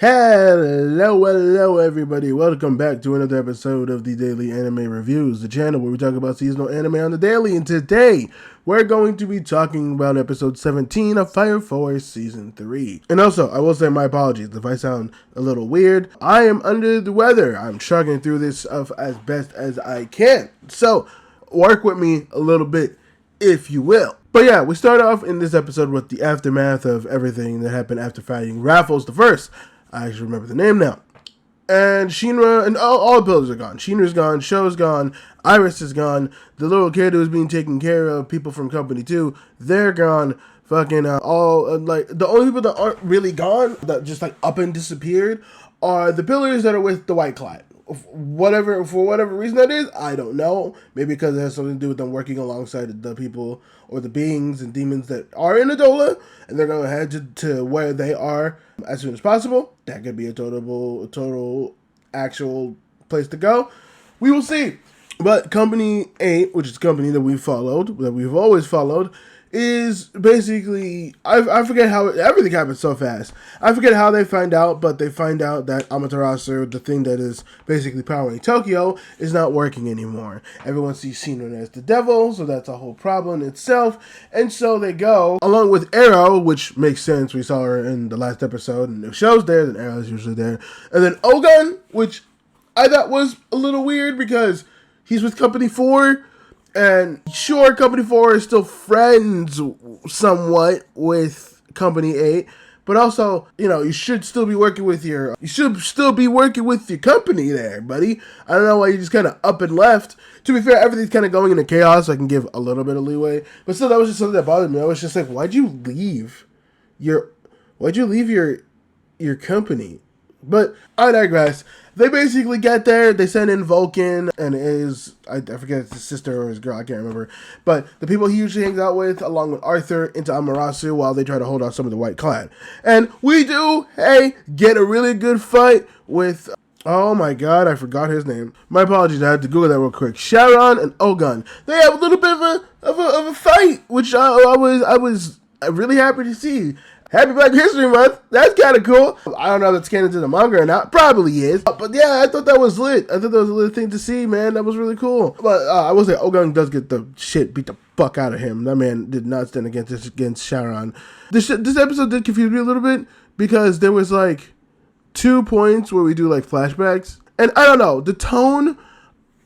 Hello everybody, welcome back to another episode of the Daily Anime Reviews, the channel where we talk about seasonal anime on the daily, and today we're going to be talking about episode 17 of Fore Season 3. And also, I will say my apologies if I sound a little weird. I am under the weather. I'm chugging through this stuff as best as I can. So, work with me a little bit, if you will. But yeah, we start off in this episode with the aftermath of everything that happened after fighting Raffles the First. I actually remember the name now. And Shinra, and all the pillars are gone. Shinra's gone, Sho's gone, Iris is gone, the little kid who was being taken care of, people from Company 2, they're gone. Fucking the only people that aren't really gone, that just like up and disappeared, are the pillars that are with the White Clad. For whatever reason that is, I don't know. Maybe because it has something to do with them working alongside the people or the beings and demons that are in Adola, and they're going to head to where they are as soon as possible. That could be a total actual place to go. We will see. But Company 8, which is a company that we've always followed, is basically, I forget how everything happens so fast. I forget how they find out, but they find out that Amaterasu, the thing that is basically powering Tokyo, is not working anymore. Everyone sees Shinra as the devil, so that's a whole problem in itself. And so they go, along with Arrow, which makes sense. We saw her in the last episode, and if Show's there, then Arrow's usually there. And then Ogun, which I thought was a little weird because he's with Company 4. And sure, Company 4 is still friends somewhat with Company 8, but also, you should still be working with your company there, buddy. I don't know why you just kind of up and left. To be fair, everything's kind of going into chaos, so I can give a little bit of leeway. But still, that was just something that bothered me. I was just like, why'd you leave your company? But I digress. They basically get there, they send in Vulcan, and I forget if it's his sister or his girl, I can't remember. But the people he usually hangs out with, along with Arthur, into Amaterasu while they try to hold off some of the White Clad. And we do, get a really good fight with, oh my god, I forgot his name. My apologies, I had to Google that real quick. Charon and Ogun. They have a little bit of a fight, which I was really happy to see. Happy Black History Month. That's kind of cool. I don't know if that's canon to the manga or not. Probably is. But yeah, I thought that was lit. I thought that was a lit thing to see, man. That was really cool. But I will say, Ogun does get the shit beat the fuck out of him. That man did not stand against Charon. This episode did confuse me a little bit because there was like 2 points where we do like flashbacks. And I don't know, the tone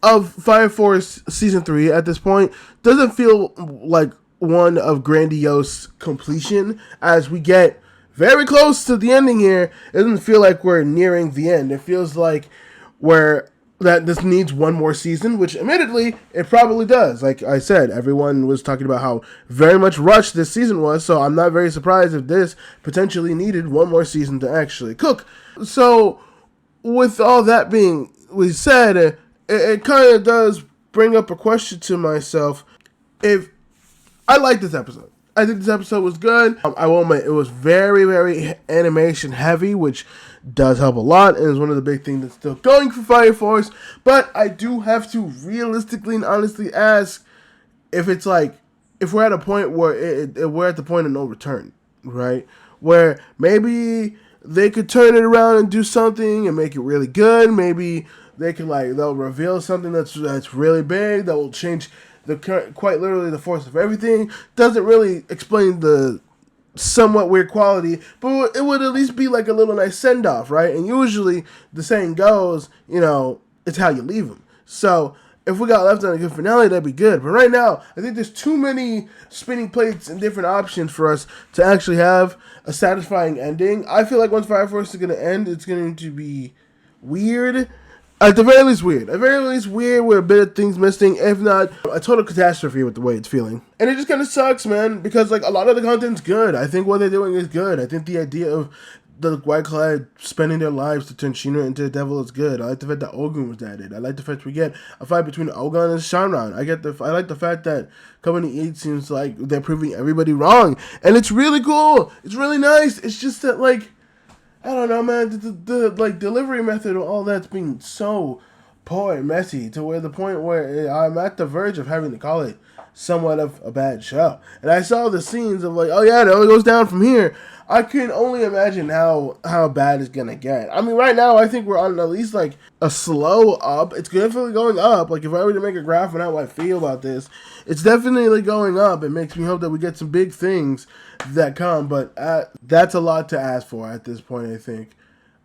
of Fire Force Season 3 at this point doesn't feel like one of grandiose completion. As we get very close to the ending here, it doesn't feel like we're nearing the end. It feels like this needs one more season, which admittedly it probably does. Like I said, everyone was talking about how very much rushed this season was, so I'm not very surprised if this potentially needed one more season to actually cook. So with all that being said, it kind of does bring up a question to myself. If I like this episode. I think this episode was good. I will admit, it was very, very animation heavy, which does help a lot, and is one of the big things that's still going for Fire Force. But I do have to realistically and honestly ask if it's like, if we're at a point where we're at the point of no return, right? Where maybe they could turn it around and do something and make it really good. Maybe they could they'll reveal something that's really big that will change quite literally the force of everything. Doesn't really explain the somewhat weird quality, but it would at least be like a little nice send-off, right? And usually the saying goes, it's how you leave them. So if we got left on a good finale, that'd be good. But right now, I think there's too many spinning plates and different options for us to actually have a satisfying ending. I feel like once Fire Force is going to end, it's going to be weird. At the very least, weird. At the very least, weird with a bit of things missing, if not a total catastrophe with the way it's feeling. And it just kind of sucks, man, because a lot of the content's good. I think what they're doing is good. I think the idea of the White Clad spending their lives to turn Shinra into the devil is good. I like the fact that Ogun was added. I like the fact we get a fight between Ogun and Charon. I like the fact that Company 8 seems like they're proving everybody wrong. And it's really cool. It's really nice. It's just that, I don't know, man, the delivery method of all that's being so poor and messy to where the point where I'm at the verge of having to call it somewhat of a bad show. And I saw the scenes of like, oh yeah, it only goes down from here. I can only imagine how bad it's gonna get. I mean, right now I think we're on at least like a slow up. It's definitely going up. Like if I were to make a graph on how I feel about this, it's definitely going up. It makes me hope that we get some big things that come. But that's a lot to ask for at this point. I think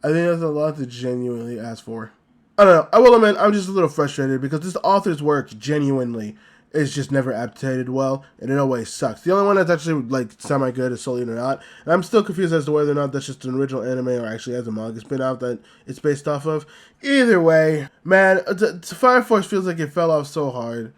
that's a lot to genuinely ask for. I don't know. I will admit I'm just a little frustrated because this author's work genuinely is just never adapted well, and it always sucks. The only one that's actually like semi-good is Soul Eater Not, and I'm still confused as to whether or not that's just an original anime or actually has a manga spin-off that it's based off of. Either way, man, Fire Force feels like it fell off so hard.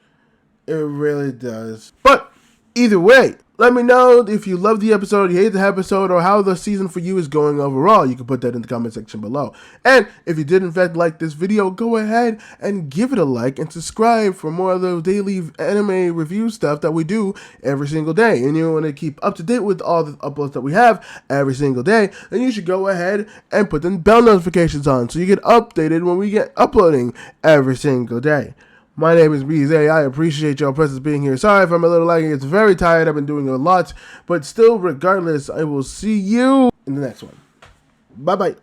It really does. But either way, let me know if you love the episode, you hate the episode, or how the season for you is going overall. You can put that in the comment section below. And if you did in fact like this video, go ahead and give it a like and subscribe for more of the daily anime review stuff that we do every single day. And you want to keep up to date with all the uploads that we have every single day, then you should go ahead and put the bell notifications on so you get updated when we get uploading every single day. My name is BZ. I appreciate your presence being here. Sorry if I'm a little laggy. It's very tired. I've been doing a lot. But still, regardless, I will see you in the next one. Bye-bye.